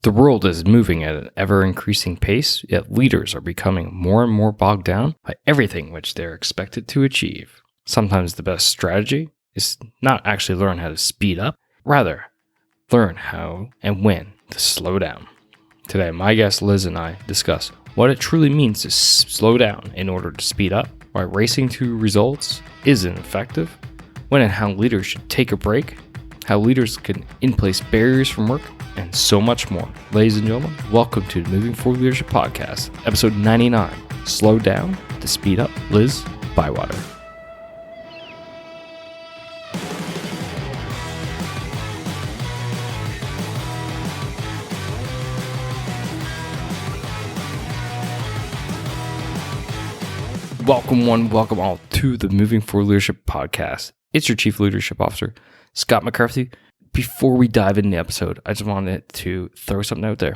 The world is moving at an ever-increasing pace, yet leaders are becoming more and more bogged down by everything which they're expected to achieve. Sometimes the best strategy is not actually learn how to speed up, rather, learn how and when to slow down. Today, my guest Liz and I discuss what it truly means to slow down in order to speed up, why racing to results isn't effective, when and how leaders should take a break, how leaders can in place barriers from work, and so much more. Ladies and gentlemen, welcome to the Moving Forward Leadership Podcast, episode 99, Slow Down to Speed Up. Liz, Bywater. Welcome all to the Moving Forward Leadership Podcast. It's your Chief Leadership Officer, Scott McCarthy. Before we dive into the episode, I just wanted to throw something out there.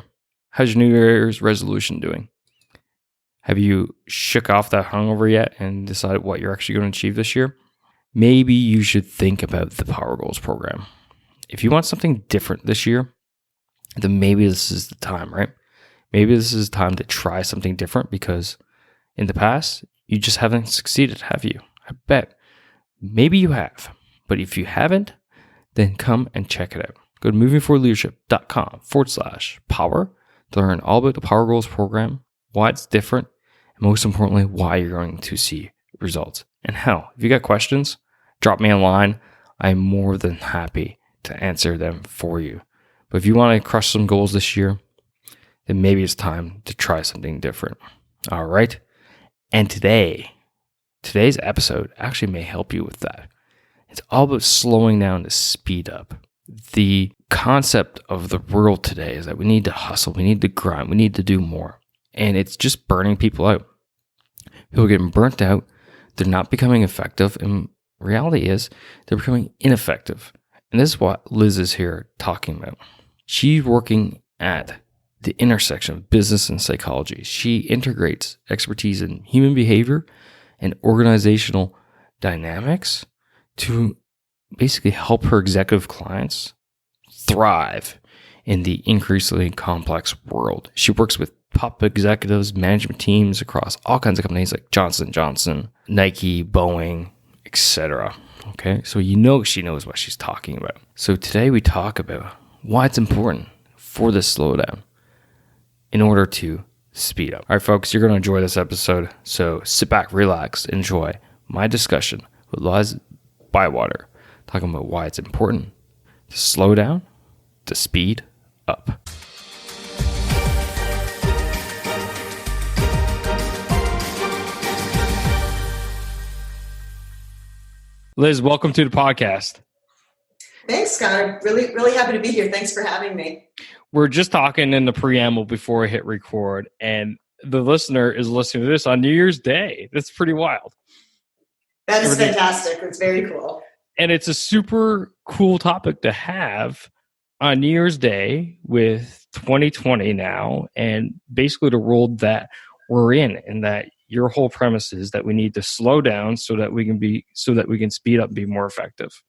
How's your New Year's resolution doing? Have you shook off that hangover yet and decided what you're actually going to achieve this year? Maybe you should think about the Power Goals program. If you want something different this year, then maybe this is the time, right? Maybe this is the time to try something different because in the past, you just haven't succeeded, have you? I bet. Maybe you have. But if you haven't, then come and check it out. Go to movingforwardleadership.com/power to learn all about the Power Goals program, why it's different, and most importantly, why you're going to see results. And hell, if you got questions, drop me a line. I'm more than happy to answer them for you. But if you want to crush some goals this year, then maybe it's time to try something different. All right? And today's episode actually may help you with that. It's all about slowing down to speed up. The concept of the world today is that we need to hustle, we need to grind, we need to do more. And it's just burning people out. People are getting burnt out. They're not becoming effective. And reality is they're becoming ineffective. And this is what Liz is here talking about. She's working at the intersection of business and psychology. She integrates expertise in human behavior and organizational dynamics to basically help her executive clients thrive in the increasingly complex world. She works with top executives, management teams across all kinds of companies like Johnson & Johnson, Nike, Boeing, etc. Okay, so you know she knows what she's talking about. So today we talk about why it's important for this slowdown in order to speed up. All right, folks, you're going to enjoy this episode. So sit back, relax, enjoy my discussion with Liz Bywater, talking about why it's important to slow down, to speed up. Liz, welcome to the podcast. Thanks, Scott. I'm really happy to be here. Thanks for having me. We're just talking in the preamble before I hit record, and the listener is listening to this on New Year's Day. That's pretty wild. That is fantastic. It's very cool. And it's a super cool topic to have on New Year's Day with 2020 now, and basically the world that we're in, and that your whole premise is that we need to slow down so that we can speed up and be more effective.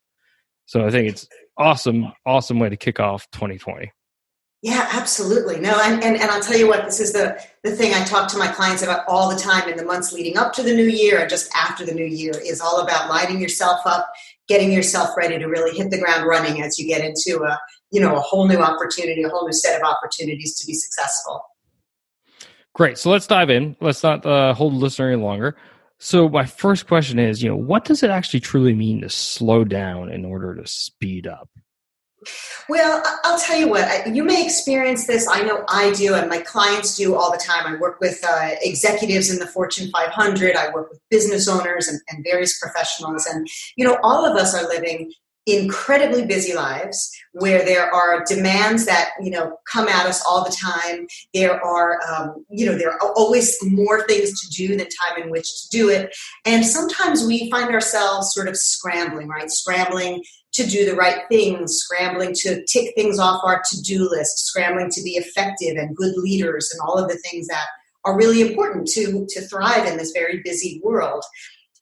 So I think it's awesome way to kick off 2020. Yeah, absolutely. No, and I'll tell you what, this is the thing I talk to my clients about all the time in the months leading up to the new year and just after the new year is all about lining yourself up, getting yourself ready to really hit the ground running as you get into a whole new opportunity, a whole new set of opportunities to be successful. Great. So let's dive in. Let's not hold the listener any longer. So my first question is, what does it actually truly mean to slow down in order to speed up? Well, I'll tell you what, you may experience this. I know I do, and my clients do all the time. I work with executives in the Fortune 500. I work with business owners and various professionals. And, all of us are living incredibly busy lives where there are demands that, come at us all the time. There are, there are always more things to do than time in which to do it. And sometimes we find ourselves sort of scrambling, right? Scrambling to do the right things, scrambling to tick things off our to-do list, scrambling to be effective and good leaders and all of the things that are really important to thrive in this very busy world.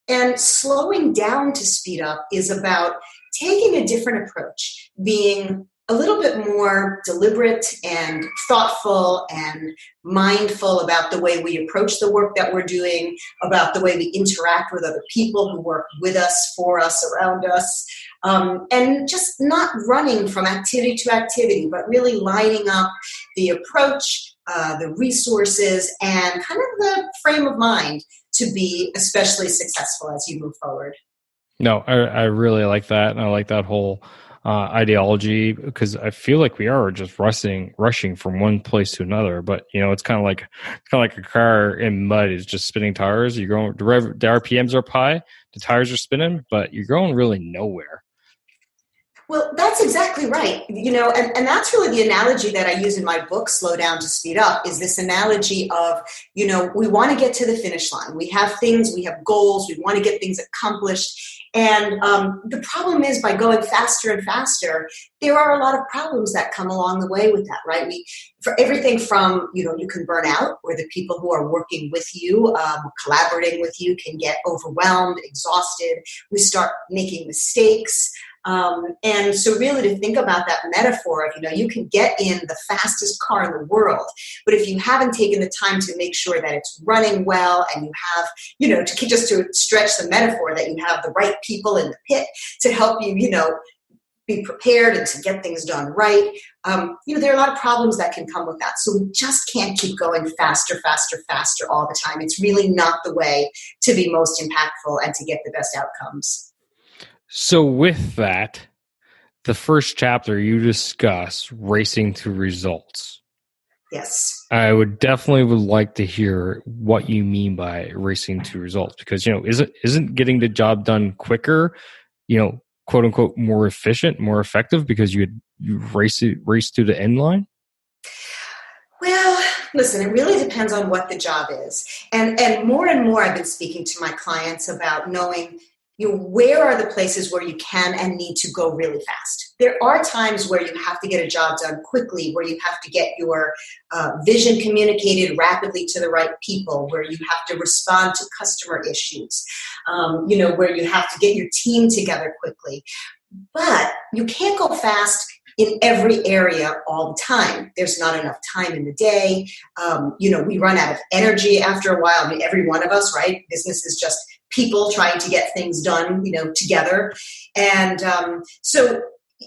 And slowing down to speed up is about taking a different approach, being a little bit more deliberate and thoughtful and mindful about the way we approach the work that we're doing, about the way we interact with other people who work with us, for us, around us, and just not running from activity to activity, but really lining up the approach, the resources, and kind of the frame of mind to be especially successful as you move forward. No, I really like that. And I like that whole ideology, because I feel like we are just rushing from one place to another. But it's kind of like a car in mud is just spinning tires. You're going, the RPMs are up high, the tires are spinning, but you're going really nowhere. Well, that's exactly right. And that's really the analogy that I use in my book, Slow Down to Speed Up, is this analogy of, we want to get to the finish line. We have things, we have goals, we want to get things accomplished. And the problem is, by going faster and faster, there are a lot of problems that come along the way with that, right? For everything from, you can burn out, or the people who are working with you, collaborating with you, can get overwhelmed, exhausted. We start making mistakes. And so really to think about that metaphor of, you can get in the fastest car in the world, but if you haven't taken the time to make sure that it's running well, and you have, just to stretch the metaphor, that you have the right people in the pit to help you, be prepared and to get things done right. There are a lot of problems that can come with that. So we just can't keep going faster all the time. It's really not the way to be most impactful and to get the best outcomes. So with that, the first chapter you discuss racing to results. Yes. I would like to hear what you mean by racing to results, because isn't getting the job done quicker, quote unquote, more efficient, more effective, because you race to the end line? Well, listen, it really depends on what the job is. And more I've been speaking to my clients about knowing, where are the places where you can and need to go really fast. There are times where you have to get a job done quickly, where you have to get your vision communicated rapidly to the right people, where you have to respond to customer issues, where you have to get your team together quickly. But you can't go fast in every area all the time. There's not enough time in the day. We run out of energy after a while. I mean, every one of us, right? Business is just people trying to get things done, together. And so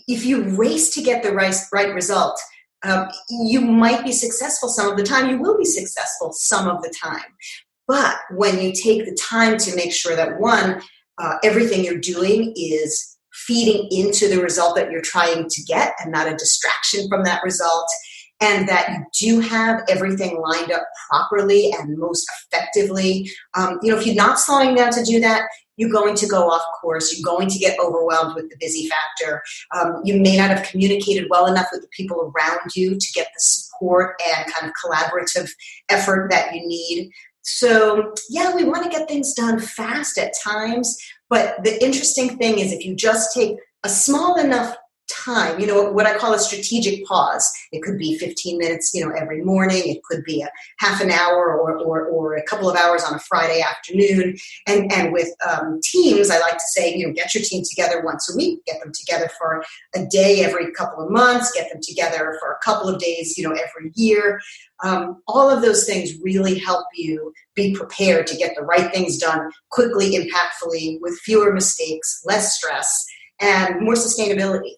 if you race to get the right result, you might be successful some of the time. You will be successful some of the time. But when you take the time to make sure that, one, everything you're doing is feeding into the result that you're trying to get and not a distraction from that result, and that you do have everything lined up properly and most effectively. If you're not slowing down to do that, you're going to go off course. You're going to get overwhelmed with the busy factor. You may not have communicated well enough with the people around you to get the support and kind of collaborative effort that you need. So, yeah, we want to get things done fast at times. But the interesting thing is, if you just take a small enough time, what I call a strategic pause. It could be 15 minutes, every morning. It could be a half an hour or a couple of hours on a Friday afternoon. And with teams, I like to say, get your team together once a week, get them together for a day every couple of months, get them together for a couple of days, every year. All of those things really help you be prepared to get the right things done quickly, impactfully, with fewer mistakes, less stress, and more sustainability.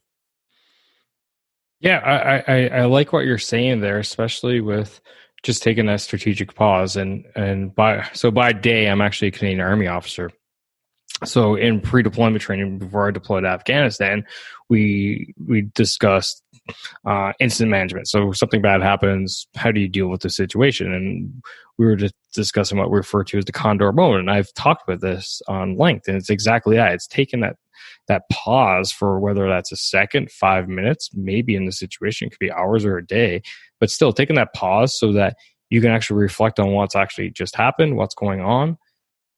Yeah, I like what you're saying there, especially with just taking that strategic pause. And by day, I'm actually a Canadian Army officer. So in pre-deployment training, before I deployed to Afghanistan, we discussed incident management. So if something bad happens, how do you deal with the situation? And we were just discussing what we refer to as the Condor moment. And I've talked about this on length, and it's exactly that. It's taking that pause for, whether that's a second, 5 minutes, maybe in the situation, it could be hours or a day, but still taking that pause so that you can actually reflect on what's actually just happened, what's going on,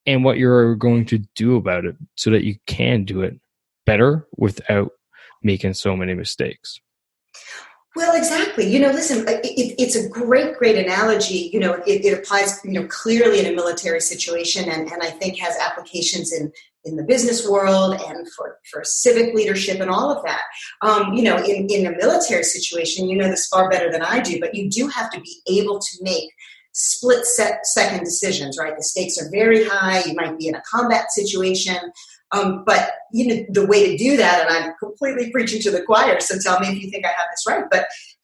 and what you're going to do about it, so that you can do it better without making so many mistakes. Well, exactly. Listen, it's a great analogy. It applies, clearly in a military situation, and I think has applications in the business world and for civic leadership and all of that. In a military situation, you know this far better than I do, but you do have to be able to make second decisions, right? The stakes are very high. You might be in a combat situation. But the way to do that, and I'm completely preaching to the choir, so tell me if you think I have this right.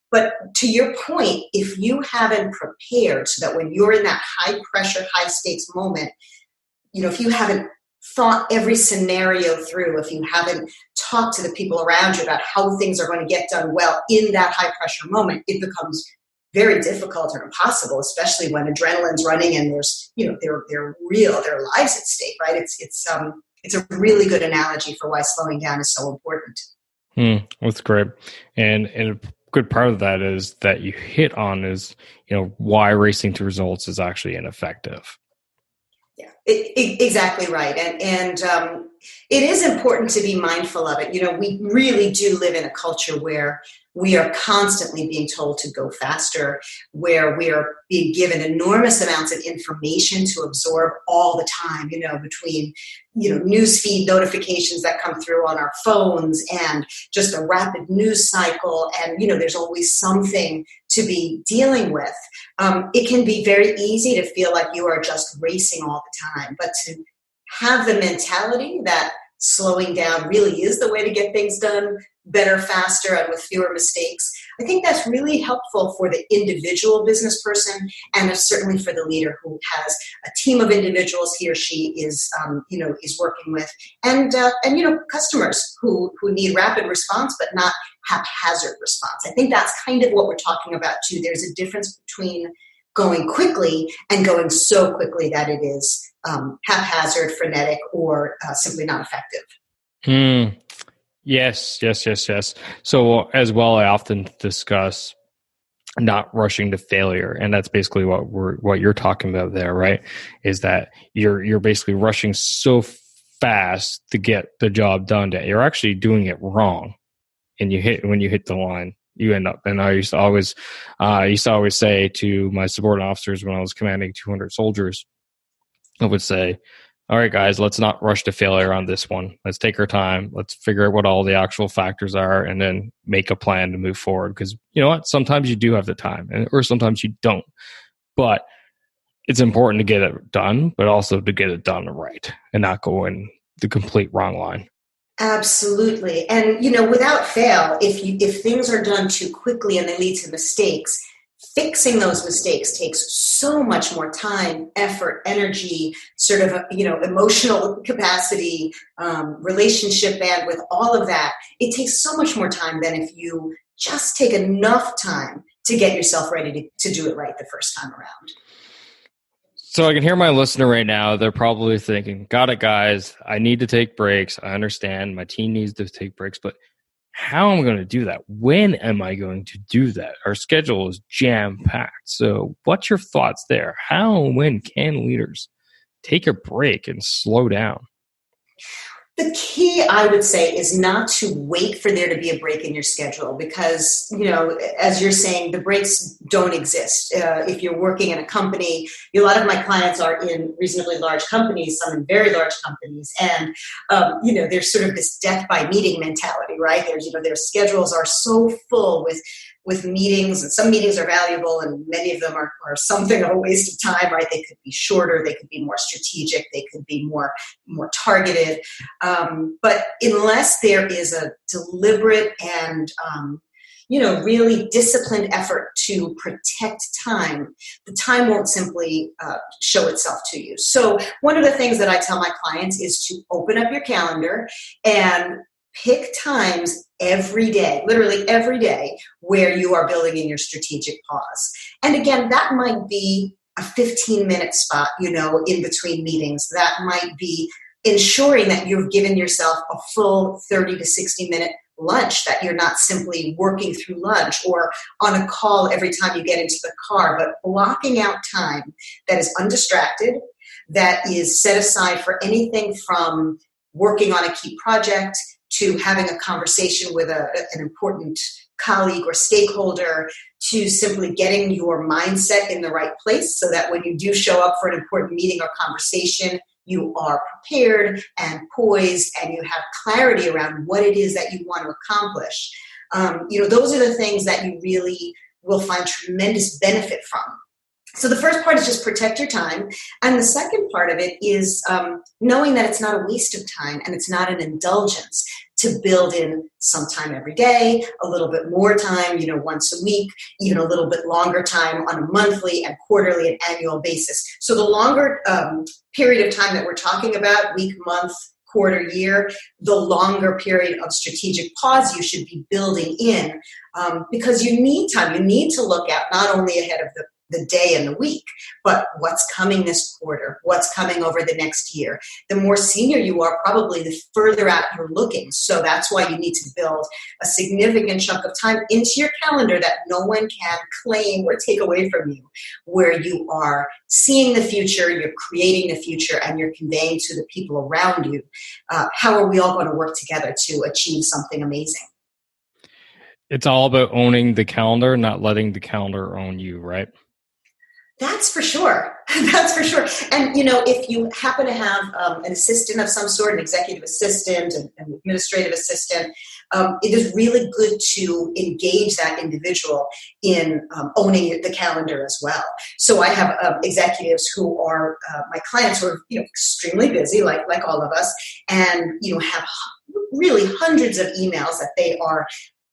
But to your point, if you haven't prepared so that when you're in that high pressure, high stakes moment, if you haven't thought every scenario through, if you haven't talked to the people around you about how things are going to get done well in that high pressure moment, it becomes very difficult or impossible, especially when adrenaline's running and there's, their lives at stake, right? It's a really good analogy for why slowing down is so important. That's great. And a good part of that is that you hit on is, why racing to results is actually ineffective. Yeah, exactly right. And it is important to be mindful of it. We really do live in a culture where we are constantly being told to go faster, where we are being given enormous amounts of information to absorb all the time, between, newsfeed notifications that come through on our phones and just a rapid news cycle. And, there's always something to be dealing with. It can be very easy to feel like you are just racing all the time, but to have the mentality that slowing down really is the way to get things done better, faster, and with fewer mistakes. I think that's really helpful for the individual business person, and certainly for the leader who has a team of individuals he or she is working with, and customers who need rapid response, but not haphazard response. I think that's kind of what we're talking about too. There's a difference between going quickly and going so quickly that it is haphazard, frenetic, or simply not effective. Yes. So as well, I often discuss not rushing to failure, and that's basically what you're talking about there, right? Is that you're basically rushing so fast to get the job done that you're actually doing it wrong, and when you hit the line, you end up. And I used to always say to my subordinate officers when I was commanding 200 soldiers, I would say, all right, guys, let's not rush to failure on this one. Let's take our time. Let's figure out what all the actual factors are and then make a plan to move forward. Because you know what? Sometimes you do have the time, or sometimes you don't. But it's important to get it done, but also to get it done right and not go in the complete wrong line. Absolutely. And, without fail, if things are done too quickly and they lead to mistakes, fixing those mistakes takes so much more time, effort, energy, sort of, emotional capacity, relationship bandwidth, all of that. It takes so much more time than if you just take enough time to get yourself ready to do it right the first time around. So I can hear my listener right now. They're probably thinking, got it, guys. I need to take breaks. I understand my team needs to take breaks, but how am I going to do that? When am I going to do that? Our schedule is jam-packed. So what's your thoughts there? How and when can leaders take a break and slow down? The key, I would say, is not to wait for there to be a break in your schedule because, as you're saying, the breaks don't exist. If you're working in a company, a lot of my clients are in reasonably large companies, some in very large companies, and, there's sort of this death by meeting mentality, right? Their schedules are so full with meetings, and some meetings are valuable and many of them are something of a waste of time, right? They could be shorter, they could be more strategic, they could be more targeted. But unless there is a deliberate and, really disciplined effort to protect time, the time won't simply show itself to you. So one of the things that I tell my clients is to open up your calendar and pick times every day, literally every day, where you are building in your strategic pause. And again, that might be a 15-minute spot, in between meetings. That might be ensuring that you've given yourself a full 30 to 60-minute lunch, that you're not simply working through lunch or on a call every time you get into the car, but blocking out time that is undistracted, that is set aside for anything from working on a key project to having a conversation with an important colleague or stakeholder to simply getting your mindset in the right place so that when you do show up for an important meeting or conversation, you are prepared and poised and you have clarity around what it is that you want to accomplish. Those are the things that you really will find tremendous benefit from. So the first part is just protect your time. And the second part of it is knowing that it's not a waste of time and it's not an indulgence to build in some time every day, a little bit more time, once a week, even a little bit longer time on a monthly and quarterly and annual basis. So the longer period of time that we're talking about, week, month, quarter, year, the longer period of strategic pause you should be building in because you need time. You need to look out not only ahead of the day and the week, but what's coming this quarter, what's coming over the next year. The more senior you are, probably the further out you're looking. So that's why you need to build a significant chunk of time into your calendar that no one can claim or take away from you, where you are seeing the future, you're creating the future, and you're conveying to the people around you, how are we all going to work together to achieve something amazing? It's all about owning the calendar, not letting the calendar own you, right? That's for sure. That's for sure. And, if you happen to have an assistant of some sort, an executive assistant, an administrative assistant, it is really good to engage that individual in owning the calendar as well. So I have executives who are my clients who are extremely busy, like all of us, and have really hundreds of emails that they are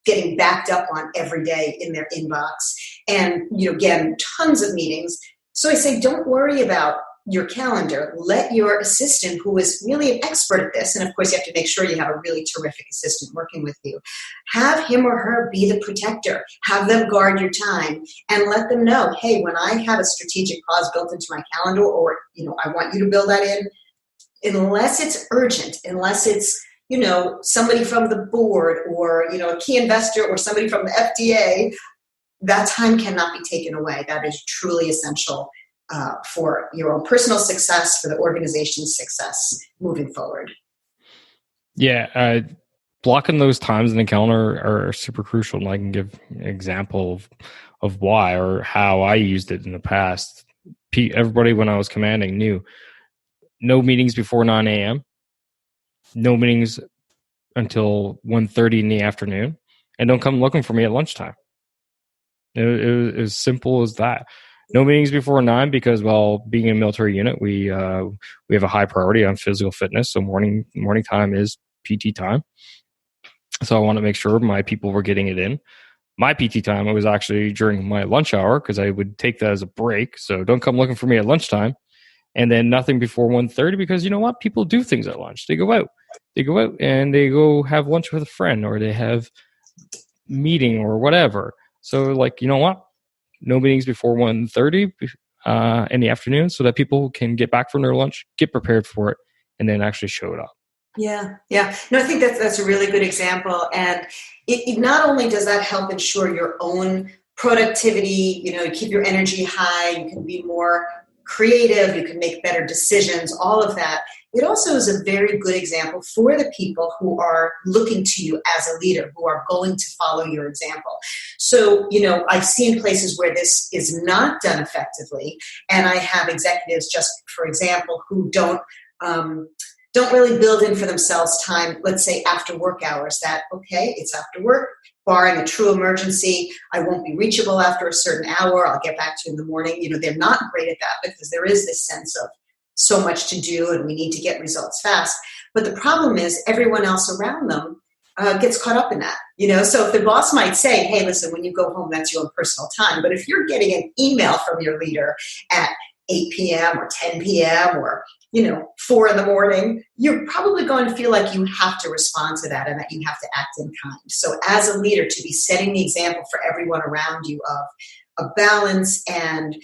getting backed up on every day in their inbox, and again, tons of meetings. So I say, don't worry about your calendar. Let your assistant, who is really an expert at this, and of course you have to make sure you have a really terrific assistant working with you, have him or her be the protector. Have them guard your time and let them know, hey, when I have a strategic pause built into my calendar, or I want you to build that in, unless it's urgent, unless it's somebody from the board or, a key investor or somebody from the FDA, that time cannot be taken away. That is truly essential for your own personal success, for the organization's success moving forward. Yeah. Blocking those times in the calendar are super crucial. And I can give an example of why or how I used it in the past. Everybody, when I was commanding, knew no meetings before 9 a.m., no meetings until 1:30 in the afternoon, and don't come looking for me at lunchtime. It was as simple as that. No meetings before 9 because, being a military unit, we have a high priority on physical fitness. So morning time is PT time. So I want to make sure my people were getting it in. My PT time, it was actually during my lunch hour because I would take that as a break. So don't come looking for me at lunchtime. And then nothing before 1:30 because you know what? People do things at lunch. They go out. And they go have lunch with a friend, or they have meeting or whatever. So you know what? No meetings before 1:30 in the afternoon so that people can get back from their lunch, get prepared for it, and then actually show it up. Yeah. No, I think that's a really good example. And it not only does that help ensure your own productivity, you keep your energy high, you can be more creative, you can make better decisions, all of that. It also is a very good example for the people who are looking to you as a leader, who are going to follow your example. So, I've seen places where this is not done effectively, and I have executives, just for example, who don't really build in for themselves time, let's say after work hours, that, okay, it's after work, barring a true emergency, I won't be reachable after a certain hour, I'll get back to you in the morning. They're not great at that because there is this sense of so much to do and we need to get results fast. But the problem is everyone else around them gets caught up in that. So if the boss might say, hey, listen, when you go home, that's your own personal time. But if you're getting an email from your leader at 8 p.m. or 10 p.m. or 4 in the morning, you're probably going to feel like you have to respond to that and that you have to act in kind. So as a leader, to be setting the example for everyone around you of a balance and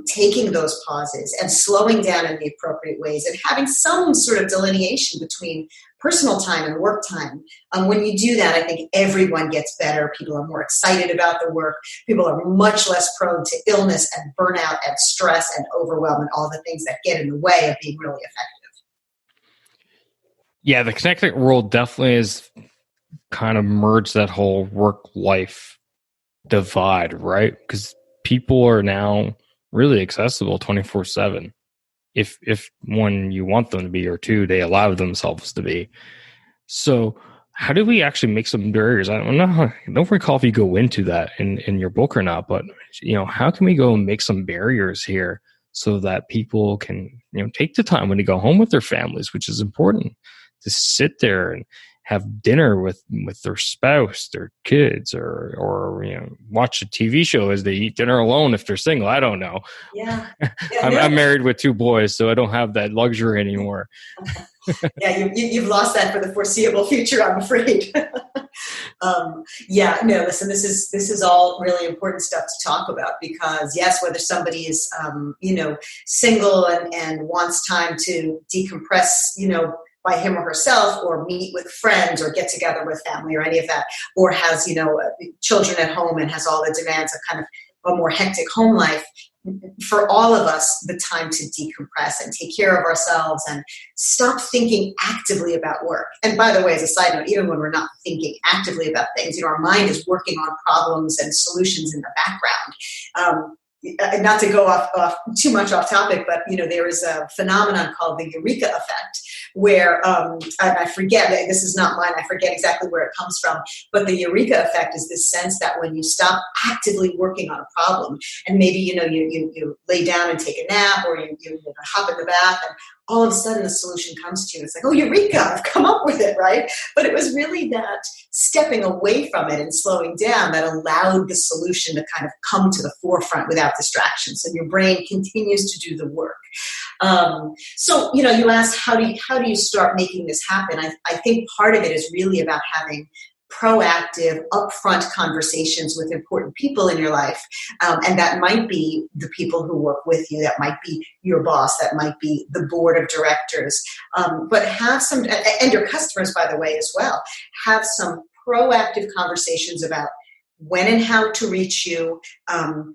taking those pauses and slowing down in the appropriate ways and having some sort of delineation between personal time and work time. When you do that, I think everyone gets better. People are more excited about the work. People are much less prone to illness and burnout and stress and overwhelm and all the things that get in the way of being really effective. Yeah, the connected world definitely is kind of merge that whole work-life divide, right? Because people are now really accessible 24/7. If one, you want them to be, or two, they allow themselves to be. So how do we actually make some barriers? I don't recall if you go into that in your book or not, but how can we go and make some barriers here so that people can take the time when they go home with their families, which is important, to sit there and have dinner with their spouse, their kids, or watch a TV show as they eat dinner alone if they're single. I don't know. Yeah. I'm married with 2 boys, so I don't have that luxury anymore. Yeah, you've lost that for the foreseeable future, I'm afraid. Listen, this is all really important stuff to talk about, because yes, whether somebody is single and wants time to decompress, by him or herself, or meet with friends, or get together with family, or any of that, or has children at home and has all the demands of kind of a more hectic home life, for all of us, the time to decompress and take care of ourselves and stop thinking actively about work. And by the way, as a side note, even when we're not thinking actively about things, our mind is working on problems and solutions in the background. Not to go off too much off topic, but there is a phenomenon called the eureka effect, where and I forget, this is not mine, I forget exactly where it comes from, but the eureka effect is this sense that when you stop actively working on a problem, and maybe you lay down and take a nap, or you hop in the bath, and all of a sudden the solution comes to you. It's like, oh, eureka, I've come up with it, right? But it was really that stepping away from it and slowing down that allowed the solution to kind of come to the forefront without distraction. So your brain continues to do the work. So you asked, how do you start making this happen? I think part of it is really about having proactive, upfront conversations with important people in your life. And that might be the people who work with you, that might be your boss, that might be the board of directors. But have some, and your customers, by the way, as well, have some proactive conversations about when and how to reach you,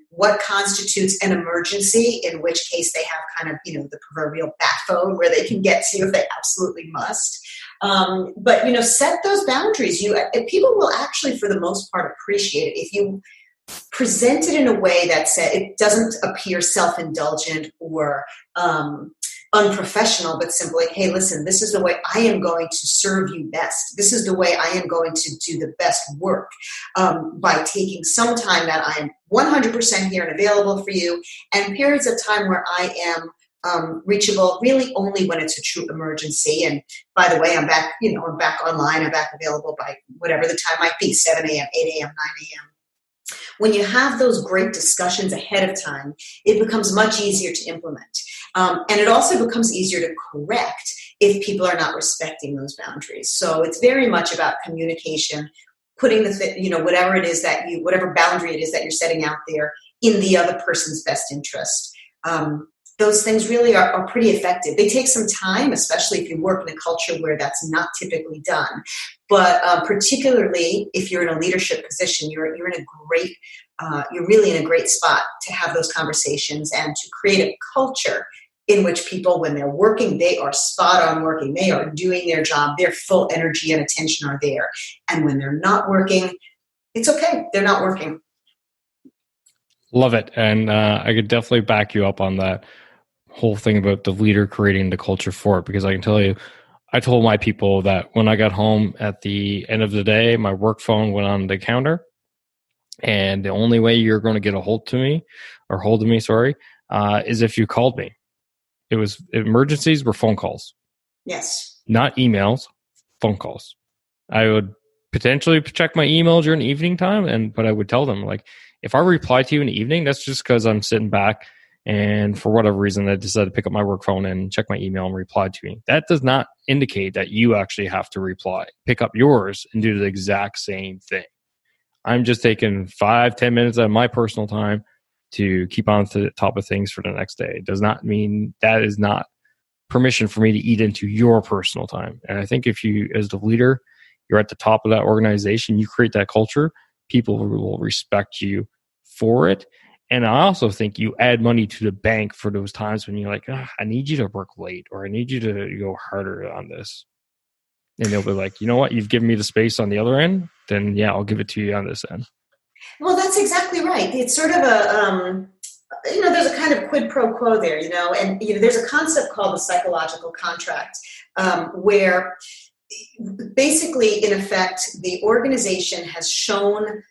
what constitutes an emergency, in which case they have kind of, the proverbial bat phone where they can get to you if they absolutely must. But set those boundaries. People will actually, for the most part, appreciate it if you present it in a way that it doesn't appear self-indulgent or unprofessional, but simply, hey, listen, this is the way I am going to serve you best. This is the way I am going to do the best work, by taking some time that I am 100% here and available for you, and periods of time where I am reachable really only when it's a true emergency. And by the way, I'm back, I'm back online, I'm back available by whatever the time might be, 7 a.m., 8 a.m., 9 a.m. When you have those great discussions ahead of time, it becomes much easier to implement. And it also becomes easier to correct if people are not respecting those boundaries. So it's very much about communication, putting whatever it is whatever boundary it is that you're setting out there in the other person's best interest. Those things really are pretty effective. They take some time, especially if you work in a culture where that's not typically done. But particularly if you're in a leadership position, you're really in a great spot to have those conversations and to create a culture in which people, when they're working, they are spot on working. They are doing their job. Their full energy and attention are there. And when they're not working, it's okay. They're not working. Love it. And I could definitely back you up on that whole thing about the leader creating the culture for it, because I can tell you, I told my people that when I got home at the end of the day, my work phone went on the counter, and the only way you're going to get a hold of me, is if you called me. It was emergencies were phone calls. Yes. Not emails, phone calls. I would potentially check my email during evening time, but I would tell them, like, if I reply to you in the evening, that's just because I'm sitting back and for whatever reason I decided to pick up my work phone and check my email and reply to me. That does not indicate that you actually have to reply. Pick up yours and do the exact same thing. I'm just taking 5-10 minutes out of my personal time to keep on to the top of things for the next day. It does not mean that is not permission for me to eat into your personal time. And I think if you, as the leader, you're at the top of that organization, you create that culture, people will respect you for it. And I also think you add money to the bank for those times when you're like, I need you to work late, or I need you to go harder on this. And they'll be like, you know what, you've given me the space on the other end, then yeah, I'll give it to you on this end. Well, that's exactly right. It's sort of a, there's a kind of quid pro quo there, and there's a concept called the psychological contract, where basically, in effect, the organization has shown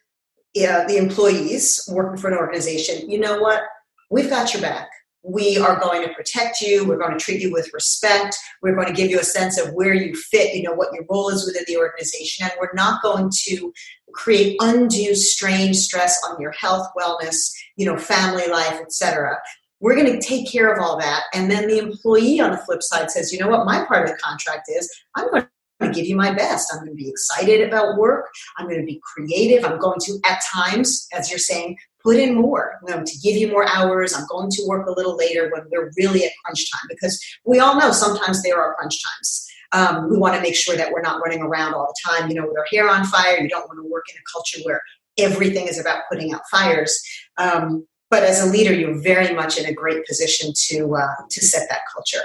the employees working for an organization, you know what, we've got your back. We are going to protect you. We're going to treat you with respect. We're going to give you a sense of where you fit, what your role is within the organization. And we're not going to create undue strain, stress on your health, wellness, family life, etc. We're going to take care of all that. And then the employee on the flip side says, you know what, my part of the contract is I'm going to give you my best. I'm going to be excited about work. I'm going to be creative. I'm going to, at times, as you're saying, put in more. I'm going to give you more hours. I'm going to work a little later when we're really at crunch time, because we all know sometimes there are crunch times. We want to make sure that we're not running around all the time, with our hair on fire. You don't want to work in a culture where everything is about putting out fires. But as a leader, you're very much in a great position to set that culture.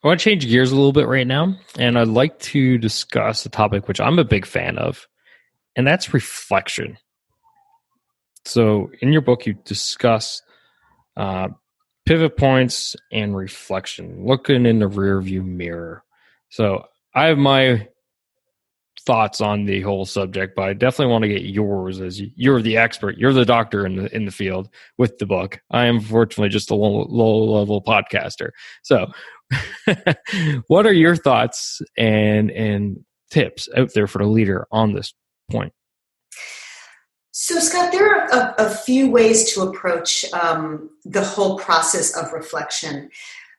I want to change gears a little bit right now, and I'd like to discuss a topic which I'm a big fan of, and that's reflection. So in your book, you discuss pivot points and reflection, looking in the rearview mirror. So I have my thoughts on the whole subject, but I definitely want to get yours, as you're the expert. You're the doctor in the field with the book. I am fortunately just a low-level podcaster. So what are your thoughts and tips out there for the leader on this point? So, Scott, there are a few ways to approach the whole process of reflection.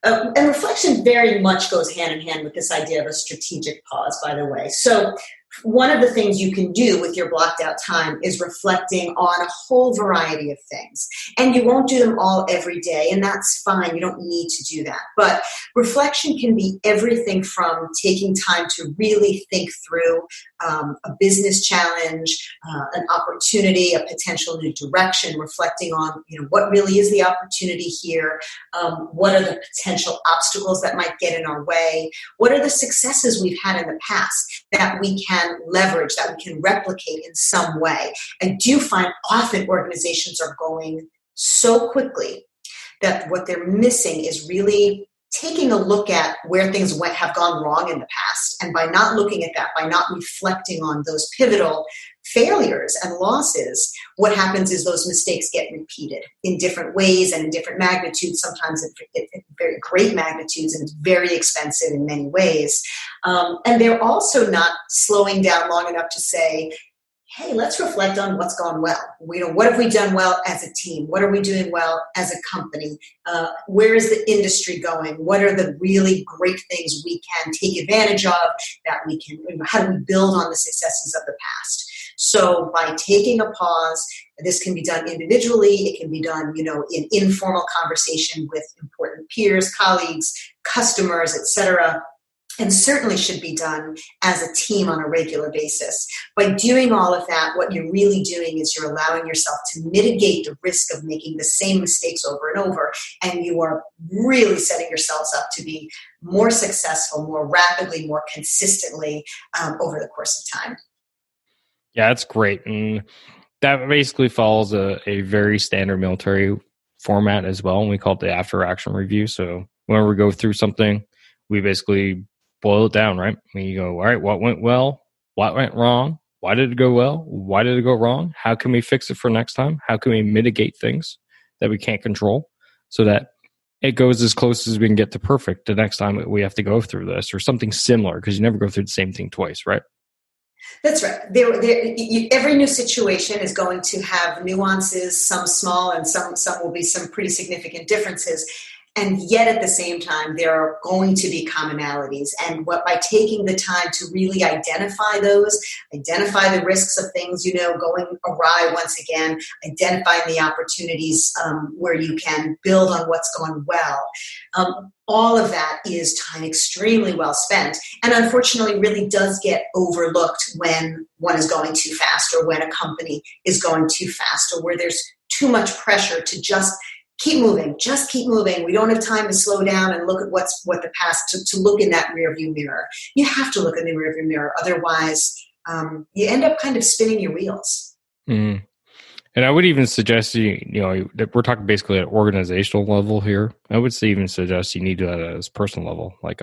And reflection very much goes hand in hand with this idea of a strategic pause, by the way. So one of the things you can do with your blocked out time is reflecting on a whole variety of things. And you won't do them all every day, and that's fine. You don't need to do that. But reflection can be everything from taking time to really think through a business challenge, an opportunity, a potential new direction, reflecting on, what really is the opportunity here? What are the potential obstacles that might get in our way? What are the successes we've had in the past that we can leverage, that we can replicate in some way? I do find often organizations are going so quickly that what they're missing is really taking a look at where things have gone wrong in the past. And by not looking at that, by not reflecting on those pivotal failures and losses, what happens is those mistakes get repeated in different ways and in different magnitudes, sometimes in very great magnitudes, and it's very expensive in many ways. And they're also not slowing down long enough to say, hey, let's reflect on what's gone well. What have we done well as a team? What are we doing well as a company? Where is the industry going? What are the really great things we can take advantage of that we can, how do we build on the successes of the past? So by taking a pause, this can be done individually. It can be done, in informal conversation with important peers, colleagues, customers, etc., and certainly should be done as a team on a regular basis. By doing all of that, what you're really doing is you're allowing yourself to mitigate the risk of making the same mistakes over and over, and you are really setting yourselves up to be more successful, more rapidly, more consistently over the course of time. Yeah, that's great. And that basically follows a very standard military format as well, and we call it the after action review. So whenever we go through something, we basically boil it down, right? We go, all right, what went well? What went wrong? Why did it go well? Why did it go wrong? How can we fix it for next time? How can we mitigate things that we can't control so that it goes as close as we can get to perfect the next time we have to go through this, or something similar, because you never go through the same thing twice, right? That's right. Every new situation is going to have nuances, some small and some will be some pretty significant differences. And yet at the same time, there are going to be commonalities. And by taking the time to really identify those, identify the risks of things, going awry once again, identifying the opportunities where you can build on what's gone well. All of that is time extremely well spent, and unfortunately really does get overlooked when one is going too fast, or when a company is going too fast, or where there's too much pressure to just keep moving, just keep moving. We don't have time to slow down and look at what the past, to look in that rearview mirror. You have to look in the rearview mirror. Otherwise, you end up kind of spinning your wheels. Mm. And I would even suggest that we're talking basically at organizational level here. I would say even suggest you need to do that as personal level. Like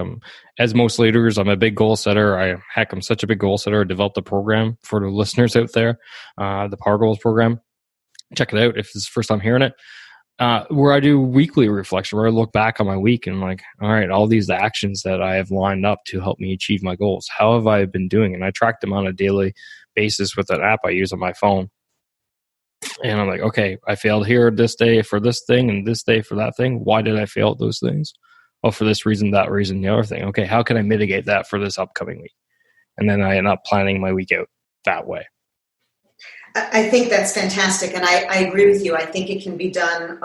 as most leaders, I'm a big goal setter. I'm such a big goal setter. I developed a program for the listeners out there, the Power Goals program. Check it out if this is the first time hearing it. Where I do weekly reflection, where I look back on my week and like, all right, all these actions that I have lined up to help me achieve my goals. How have I been doing? And I track them on a daily basis with an app I use on my phone. And I'm like, okay, I failed here this day for this thing and this day for that thing. Why did I fail at those things? Oh, for this reason, that reason, the other thing. Okay, how can I mitigate that for this upcoming week? And then I end up planning my week out that way. I think that's fantastic. And I agree with you. I think it can be done,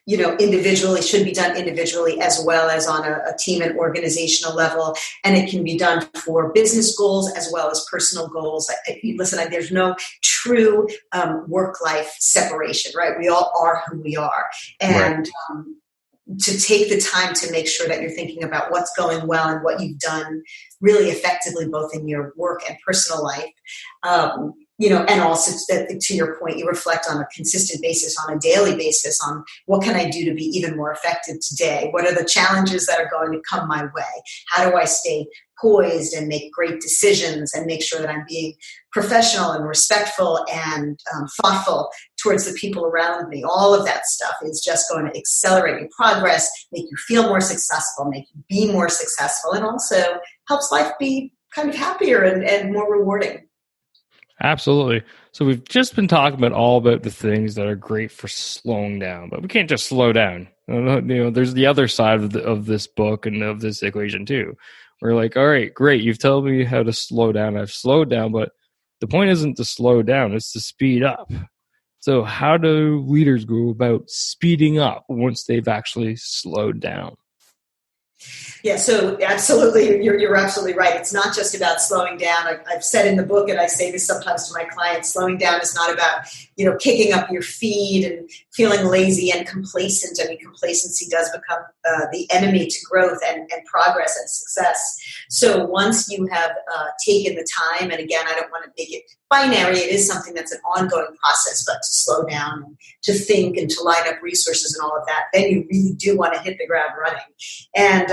individually, should be done individually as well as on a team and organizational level. And it can be done for business goals as well as personal goals. Listen, there's no true work-life separation, right? We all are who we are. And to take the time to make sure that you're thinking about what's going well and what you've done really effectively, both in your work and personal life. And also to your point, you reflect on a consistent basis, on a daily basis, on what can I do to be even more effective today? What are the challenges that are going to come my way? How do I stay poised and make great decisions and make sure that I'm being professional and respectful and thoughtful towards the people around me? All of that stuff is just going to accelerate your progress, make you feel more successful, make you be more successful, and also helps life be kind of happier and more rewarding. Absolutely. So we've just been talking about the things that are great for slowing down, but we can't just slow down. There's the other side of this book and of this equation too. We're like, all right, great. You've told me how to slow down. I've slowed down, but the point isn't to slow down. It's to speed up. So how do leaders go about speeding up once they've actually slowed down? Yeah, so absolutely, you're absolutely right. It's not just about slowing down. I've said in the book, and I say this sometimes to my clients, slowing down is not about, kicking up your feet and feeling lazy and complacent. I mean, complacency does become the enemy to growth and progress and success. So once you have taken the time, and again, I don't want to make it binary, it is something that's an ongoing process, but to slow down and to think and to line up resources and all of that, then you really do want to hit the ground running. And,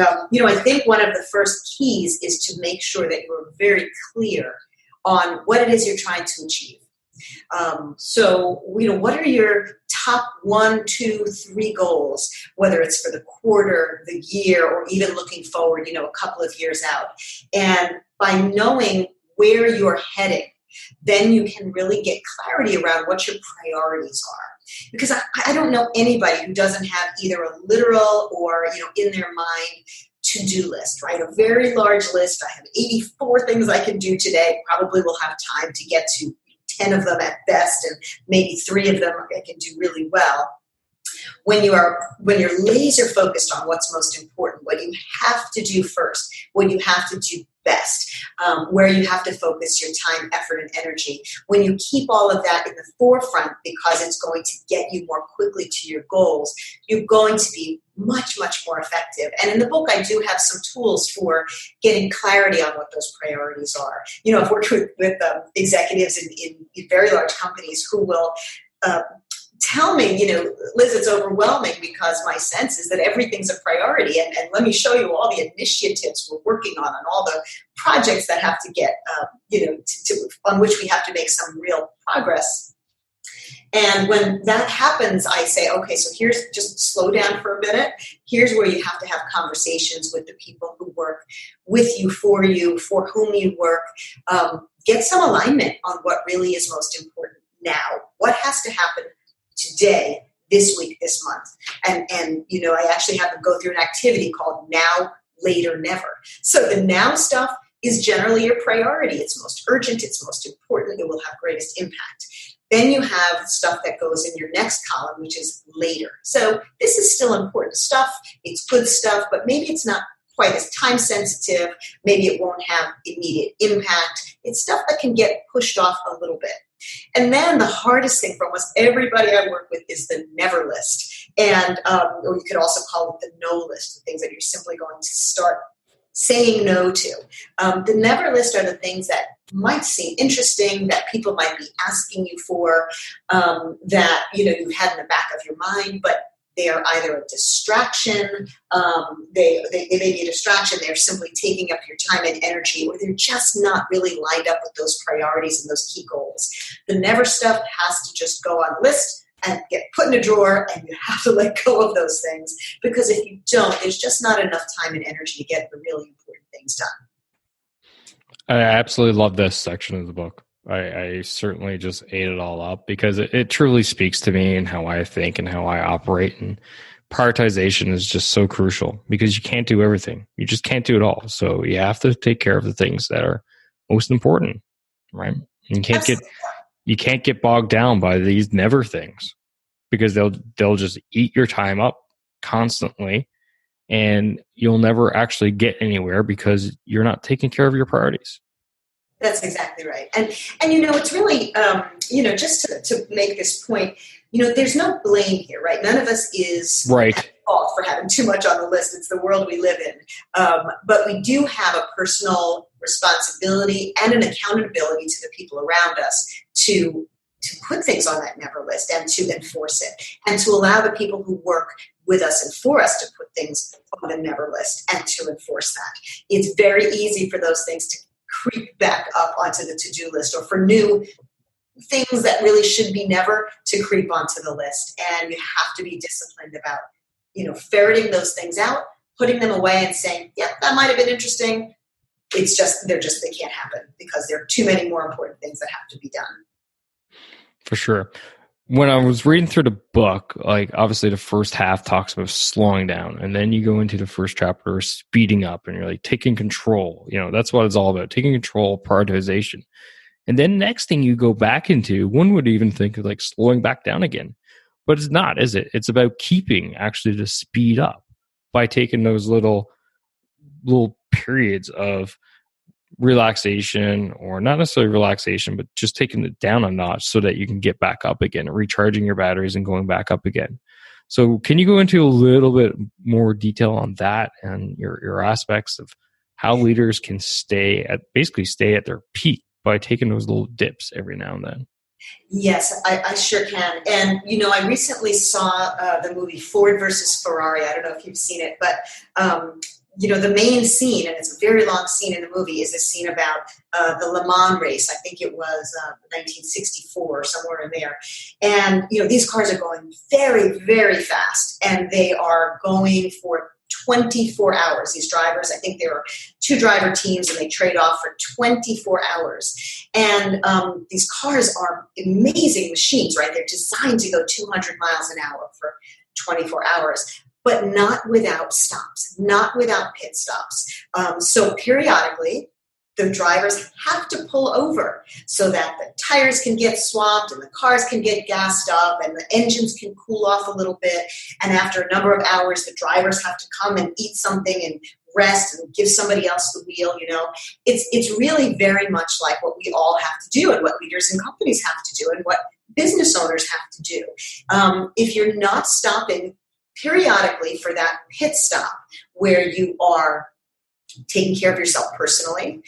I think one of the first keys is to make sure that you're very clear on what it is you're trying to achieve. What are your top 1, 2, 3 goals, whether it's for the quarter, the year, or even looking forward, a couple of years out. And by knowing where you're heading, then you can really get clarity around what your priorities are. Because I don't know anybody who doesn't have either a literal or, in their mind, to-do list, right? A very large list. I have 84 things I can do today. Probably will have time to get to 10 of them at best, and maybe 3 of them I can do really well. When you're laser focused on what's most important, what you have to do first, what you have to do best, where you have to focus your time, effort, and energy. When you keep all of that in the forefront because it's going to get you more quickly to your goals, you're going to be much, much more effective. And in the book, I do have some tools for getting clarity on what those priorities are. I've worked with executives in very large companies who will tell me, Liz, it's overwhelming because my sense is that everything's a priority. And let me show you all the initiatives we're working on and all the projects that have to get, on which we have to make some real progress. And when that happens, I say, okay, so here's, just slow down for a minute. Here's where you have to have conversations with the people who work with you, for whom you work. Get some alignment on what really is most important now. What has to happen today, this week, this month? And I actually have them go through an activity called Now, Later, Never. So the now stuff is generally your priority. It's most urgent. It's most important. It will have greatest impact. Then you have stuff that goes in your next column, which is later. So this is still important stuff. It's good stuff, but maybe it's not quite as time sensitive. Maybe it won't have immediate impact. It's stuff that can get pushed off a little bit. And then the hardest thing for almost everybody I work with is the never list. And or you could also call it the no list, the things that you're simply going to start saying no to. The never list are the things that might seem interesting, that people might be asking you for, that you had in the back of your mind, but they are either a distraction, they may be a distraction, they're simply taking up your time and energy, or they're just not really lined up with those priorities and those key goals. The never stuff has to just go on a list and get put in a drawer, and you have to let go of those things, because if you don't, there's just not enough time and energy to get the really important things done. I absolutely love this section of the book. I certainly just ate it all up because it truly speaks to me and how I think and how I operate. And prioritization is just so crucial because you can't do everything. You just can't do it all. So you have to take care of the things that are most important, right? You can't get bogged down by these never things, because they'll just eat your time up constantly, and you'll never actually get anywhere because you're not taking care of your priorities. That's exactly right. And it's really, just to make this point, there's no blame here, right? None of us is right at fault for having too much on the list. It's the world we live in. But we do have a personal responsibility and an accountability to the people around us to put things on that never list and to enforce it, and to allow the people who work with us and for us to put things on the never list and to enforce that. It's very easy for those things to creep back up onto the to-do list, or for new things that really should be never to creep onto the list. And you have to be disciplined about, ferreting those things out, putting them away and saying, yeah, that might have been interesting. It's just, they can't happen because there are too many more important things that have to be done. For sure. When I was reading through the book, like obviously the first half talks about slowing down, and then you go into the first chapter speeding up, and you're like taking control. That's what it's all about, taking control, prioritization. And then next thing you go back into, one would even think of like slowing back down again, but it's not, is it? It's about keeping actually the speed up by taking those little periods of relaxation, or not necessarily relaxation, but just taking it down a notch so that you can get back up again, recharging your batteries and going back up again. So can you go into a little bit more detail on that and your aspects of how leaders can stay at their peak by taking those little dips every now and then? Yes, I sure can. And, I recently saw the movie Ford versus Ferrari. I don't know if you've seen it, but the main scene, and it's a very long scene in the movie, is a scene about the Le Mans race. I think it was 1964, somewhere in there. And, these cars are going very, very fast, and they are going for 24 hours. These drivers, I think there are 2 driver teams, and they trade off for 24 hours. And these cars are amazing machines, right? They're designed to go 200 miles an hour for 24 hours. But not without stops, not without pit stops. So periodically, the drivers have to pull over so that the tires can get swapped and the cars can get gassed up and the engines can cool off a little bit. And after a number of hours, the drivers have to come and eat something and rest and give somebody else the wheel. It's really very much like what we all have to do, and what leaders and companies have to do, and what business owners have to do. If you're not stopping periodically for that pit stop where you are taking care of yourself personally,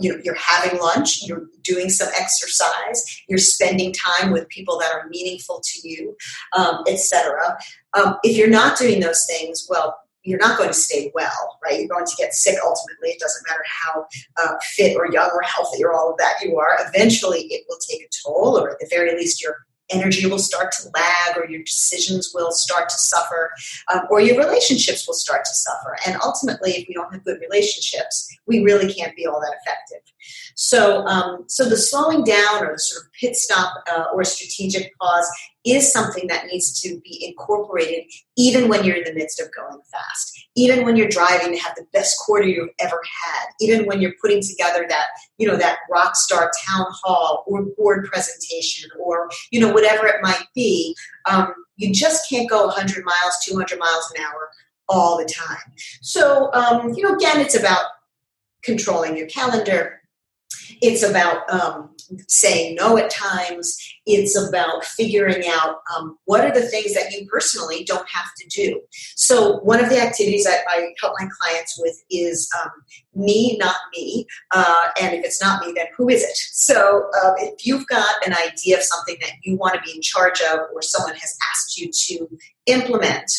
you're having lunch, you're doing some exercise, you're spending time with people that are meaningful to you, etc. If you're not doing those things, well, you're not going to stay well, right? You're going to get sick ultimately. It doesn't matter how fit or young or healthy or all of that you are. Eventually, it will take a toll, or at the very least, your energy will start to lag, or your decisions will start to suffer, or your relationships will start to suffer. And ultimately, if we don't have good relationships, we really can't be all that effective. So the slowing down, or the sort of pit stop or strategic pause, is something that needs to be incorporated even when you're in the midst of going fast, even when you're driving to have the best quarter you've ever had, even when you're putting together that rock star town hall or board presentation, or whatever it might be. You just can't go 100 miles, 200 miles an hour all the time. So again, it's about controlling your calendar. It's about saying no at times. It's about figuring out what are the things that you personally don't have to do. So one of the activities I help my clients with is me, not me. And if it's not me, then who is it? So if you've got an idea of something that you want to be in charge of or someone has asked you to implement,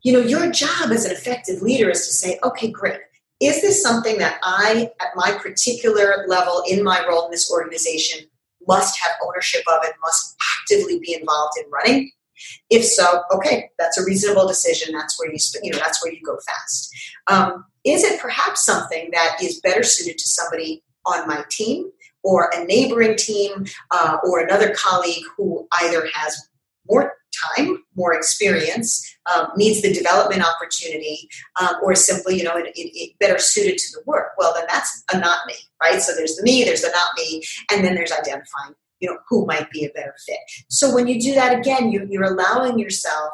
your job as an effective leader is to say, okay, great. Is this something that I, at my particular level in my role in this organization, must have ownership of and must actively be involved in running? If so, okay, that's a reasonable decision. That's where that's where you go fast. Is it perhaps something that is better suited to somebody on my team or a neighboring team or another colleague who either has more time, more experience, needs the development opportunity, or simply, it better suited to the work? Well, then that's a not me, right? So there's the me, there's the not me, and then there's identifying, who might be a better fit. So when you do that again, you're allowing yourself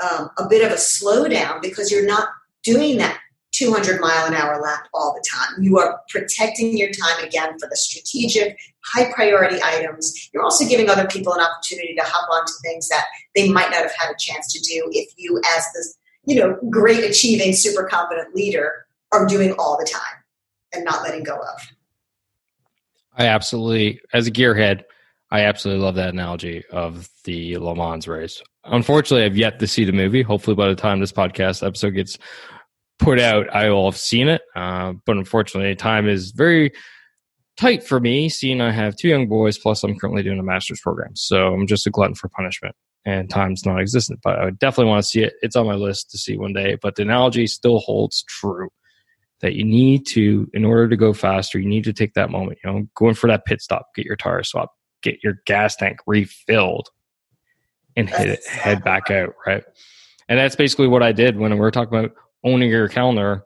a bit of a slowdown because you're not doing that 200-mile-an-hour lap all the time. You are protecting your time again for the strategic, high-priority items. You're also giving other people an opportunity to hop onto things that they might not have had a chance to do if you, as this, great achieving, super competent leader, are doing all the time and not letting go of. As a gearhead, I absolutely love that analogy of the Le Mans race. Unfortunately, I've yet to see the movie. Hopefully by the time this podcast episode gets put out, I will have seen it. But unfortunately, time is very tight for me, seeing I have 2 young boys, plus I'm currently doing a master's program. So I'm just a glutton for punishment, and time's non-existent. But I would definitely want to see it. It's on my list to see one day. But the analogy still holds true that you need to, in order to go faster, you need to take that moment, going for that pit stop, get your tire swapped, get your gas tank refilled, and head back out, right? And that's basically what I did when we were talking about owning your calendar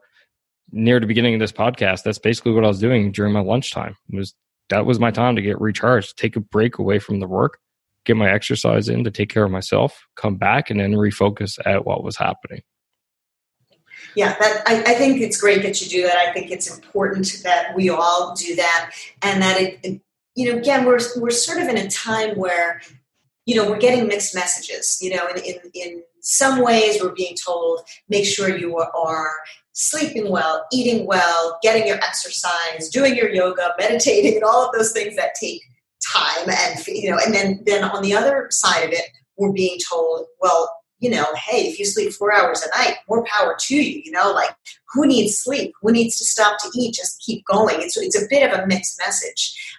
near the beginning of this podcast. That's basically what I was doing during my lunchtime. That was my time to get recharged, take a break away from the work, get my exercise in to take care of myself, come back, and then refocus at what was happening. Yeah, I think it's great that you do that. I think it's important that we all do that, and that again, we're sort of in a time where we're getting mixed messages. In some ways, we're being told, make sure you are sleeping well, eating well, getting your exercise, doing your yoga, meditating, and all of those things that take time. And then on the other side of it, we're being told, well, hey, if you sleep 4 hours a night, more power to you. Who needs sleep? Who needs to stop to eat? Just keep going. It's a bit of a mixed message.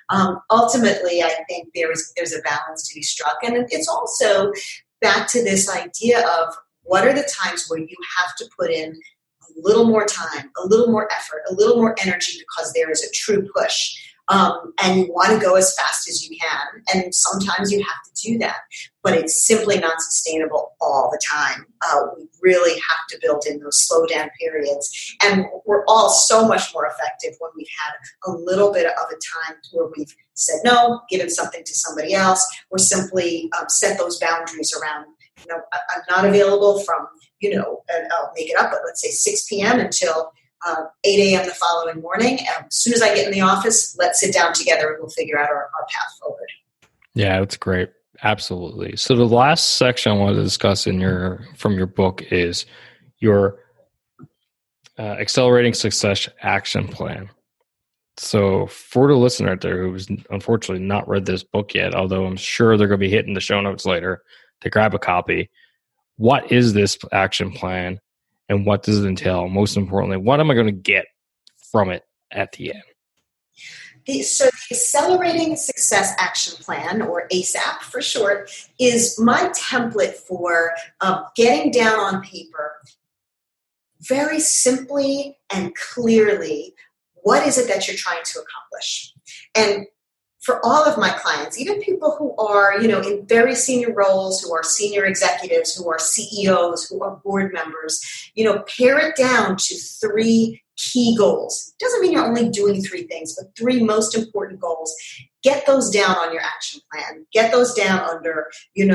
Ultimately, I think there's a balance to be struck. And it's also back to this idea of what are the times where you have to put in a little more time, a little more effort, a little more energy because there is a true push. And you want to go as fast as you can. And sometimes you have to do that. But it's simply not sustainable all the time. We really have to build in those slow down periods. And we're all so much more effective when we've had a little bit of a time where we've said no, given something to somebody else, or simply set those boundaries around, I'm not available from, and I'll make it up, but let's say 6 p.m. until 8 a.m. the following morning. As soon as I get in the office, let's sit down together and we'll figure out our path forward. Yeah, that's great. Absolutely. So the last section I wanted to discuss from your book is your Accelerating Success Action Plan. So for the listener out there who's unfortunately not read this book yet, although I'm sure they're going to be hitting the show notes later to grab a copy, what is this action plan and what does it entail? Most importantly, what am I going to get from it at the end? So the Accelerating Success Action Plan, or ASAP for short, is my template for getting down on paper very simply and clearly what is it that you're trying to accomplish. And for all of my clients, even people who are, in very senior roles, who are senior executives, who are CEOs, who are board members, pare it down to 3 key goals. It doesn't mean you're only doing 3 things, but 3 most important goals. Get those down on your action plan. Get those down under, in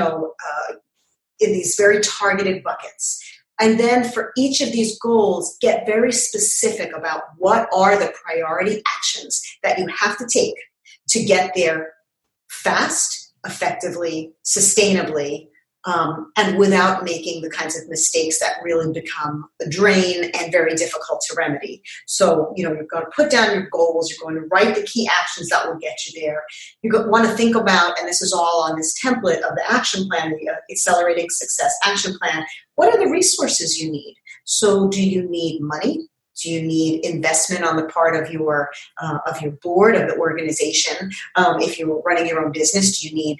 these very targeted buckets. And then for each of these goals, get very specific about what are the priority actions that you have to take to get there fast, effectively, sustainably, and without making the kinds of mistakes that really become a drain and very difficult to remedy. So, you're going to put down your goals. You're going to write the key actions that will get you there. You want to think about, and this is all on this template of the action plan, the Accelerating Success Action Plan. What are the resources you need? So do you need money? Do you need investment on the part of your board, of the organization? If you're running your own business, do you need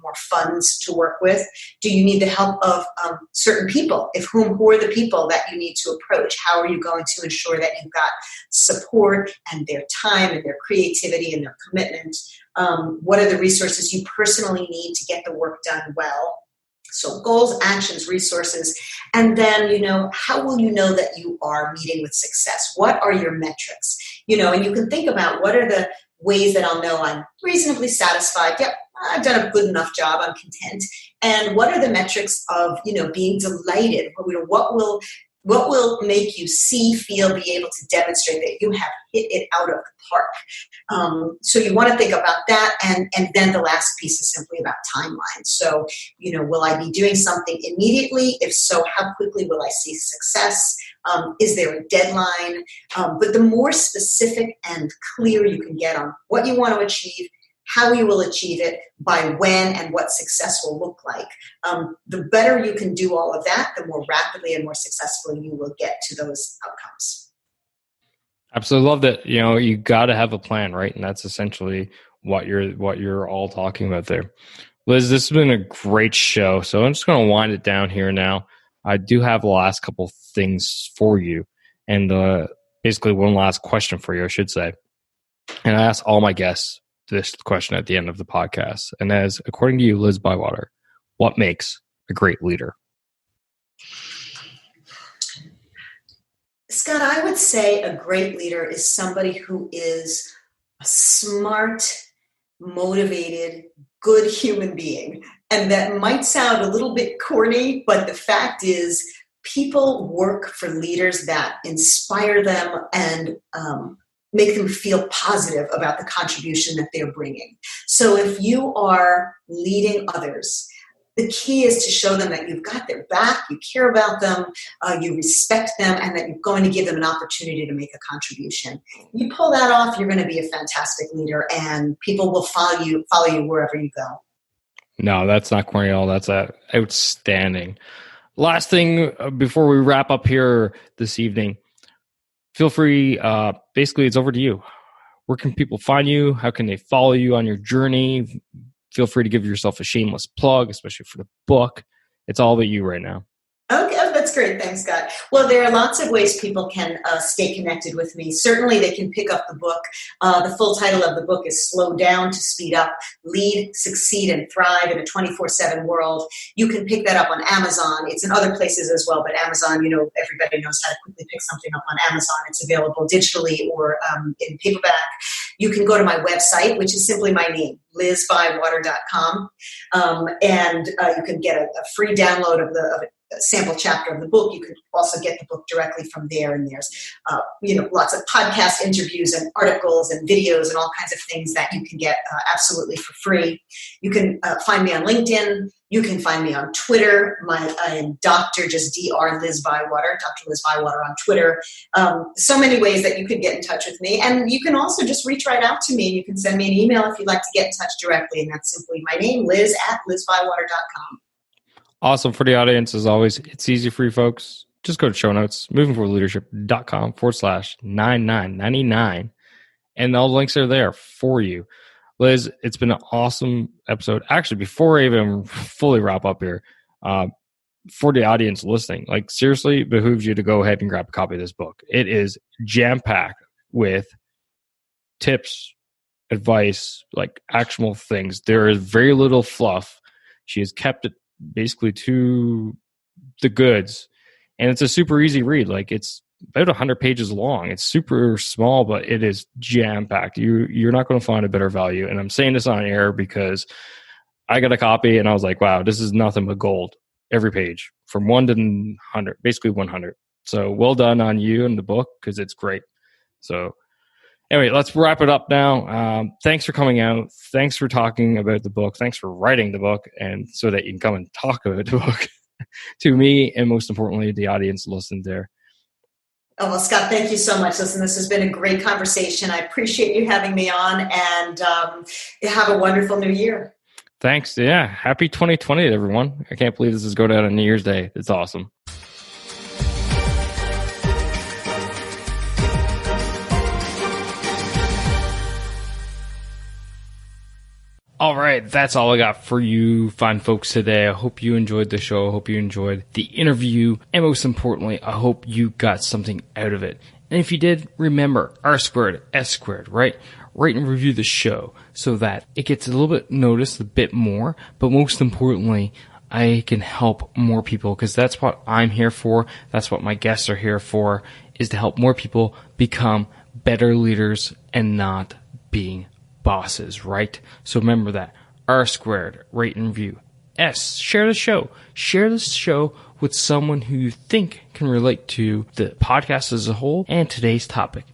more funds to work with? Do you need the help of certain people? Who are the people that you need to approach? How are you going to ensure that you've got support and their time and their creativity and their commitment? What are the resources you personally need to get the work done well? So goals, actions, resources, and then, how will you know that you are meeting with success? What are your metrics? And you can think about what are the ways that I'll know I'm reasonably satisfied. Yep, I've done a good enough job. I'm content. And what are the metrics of, being delighted? What will make you see, feel, be able to demonstrate that you have hit it out of the park? So you want to think about that. And then the last piece is simply about timeline. So, will I be doing something immediately? If so, how quickly will I see success? Is there a deadline? But the more specific and clear you can get on what you want to achieve, how you will achieve it, by when, and what success will look like. The better you can do all of that, the more rapidly and more successfully you will get to those outcomes. Absolutely love that. You got to have a plan, right? And that's essentially what you're all talking about there. Liz, this has been a great show. So I'm just going to wind it down here now. I do have the last couple things for you, and basically one last question for you, I should say. And I ask all my guests this question at the end of the podcast. And as according to you, Liz Bywater, what makes a great leader? Scott, I would say a great leader is somebody who is a smart, motivated, good human being. And that might sound a little bit corny, but the fact is people work for leaders that inspire them and make them feel positive about the contribution that they're bringing. So if you are leading others, the key is to show them that you've got their back, you care about them, you respect them, and that you're going to give them an opportunity to make a contribution. You pull that off, you're going to be a fantastic leader, and people will follow you wherever you go. No, that's not corny at all. That's outstanding. Last thing before we wrap up here this evening, feel free, basically it's over to you. Where can people find you? How can they follow you on your journey? Feel free to give yourself a shameless plug, especially for the book. It's all about you right now. Okay, that's great. Thanks, Scott. Well, there are lots of ways people can stay connected with me. Certainly, they can pick up the book. The full title of the book is Slow Down to Speed Up, Lead, Succeed, and Thrive in a 24/7 World. You can pick that up on Amazon. It's in other places as well, but Amazon, everybody knows how to quickly pick something up on Amazon. It's available digitally or in paperback. You can go to my website, which is simply my name, lizbywater.com, and you can get a free download of a sample chapter of the book. You can also get the book directly from there, and there's lots of podcast interviews and articles and videos and all kinds of things that you can get absolutely for free. You can find me on LinkedIn. You can find me on Twitter. I am Dr. just Dr. Liz Bywater, Dr. Liz Bywater on Twitter. So many ways that you could get in touch with me. And you can also just reach right out to me, and you can send me an email if you'd like to get in touch directly. And that's simply my name, liz@lizbywater.com. Awesome. For the audience, as always, it's easy for you folks. Just go to show notes, movingforwardleadership.com/9999. And all the links are there for you. Liz, it's been an awesome episode. Actually, before I even fully wrap up here, for the audience listening, seriously, it behooves you to go ahead and grab a copy of this book. It is jam-packed with tips, advice, actionable things. There is very little fluff. She has kept it basically to the goods, and it's a super easy read. It's about 100 pages long. It's super small, but it is jam-packed. You're not going to find a better value. And I'm saying this on air because I got a copy and I was like, wow, this is nothing but gold. every page from 1 to 100, basically 100. So well done on you and the book, because it's great. So anyway, let's wrap it up now. Thanks for coming out. Thanks for talking about the book. Thanks for writing the book, and so that you can come and talk about the book to me, and most importantly, the audience listened there. Oh, well, Scott, thank you so much. Listen, this has been a great conversation. I appreciate you having me on, and have a wonderful new year. Thanks. Yeah. Happy 2020 to everyone. I can't believe this is going out on New Year's Day. It's awesome. All right, that's all I got for you fine folks today. I hope you enjoyed the show. I hope you enjoyed the interview. And most importantly, I hope you got something out of it. And if you did, remember, R squared, S squared, right? Rate and review the show so that it gets a little bit noticed, a bit more. But most importantly, I can help more people, because that's what I'm here for. That's what my guests are here for, is to help more people become better leaders and not being bosses, right? So remember that. R squared, rate and review. S, share the show. Share this show with someone who you think can relate to the podcast as a whole and today's topic.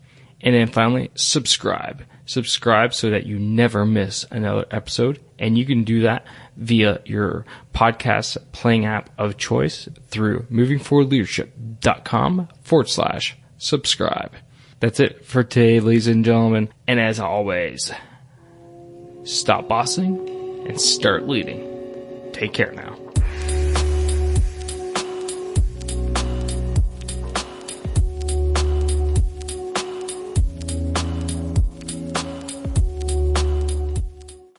And then finally, subscribe. Subscribe so that you never miss another episode. And you can do that via your podcast playing app of choice through movingforwardleadership.com/subscribe. That's it for today, ladies and gentlemen. And as always, stop bossing and start leading. Take care now.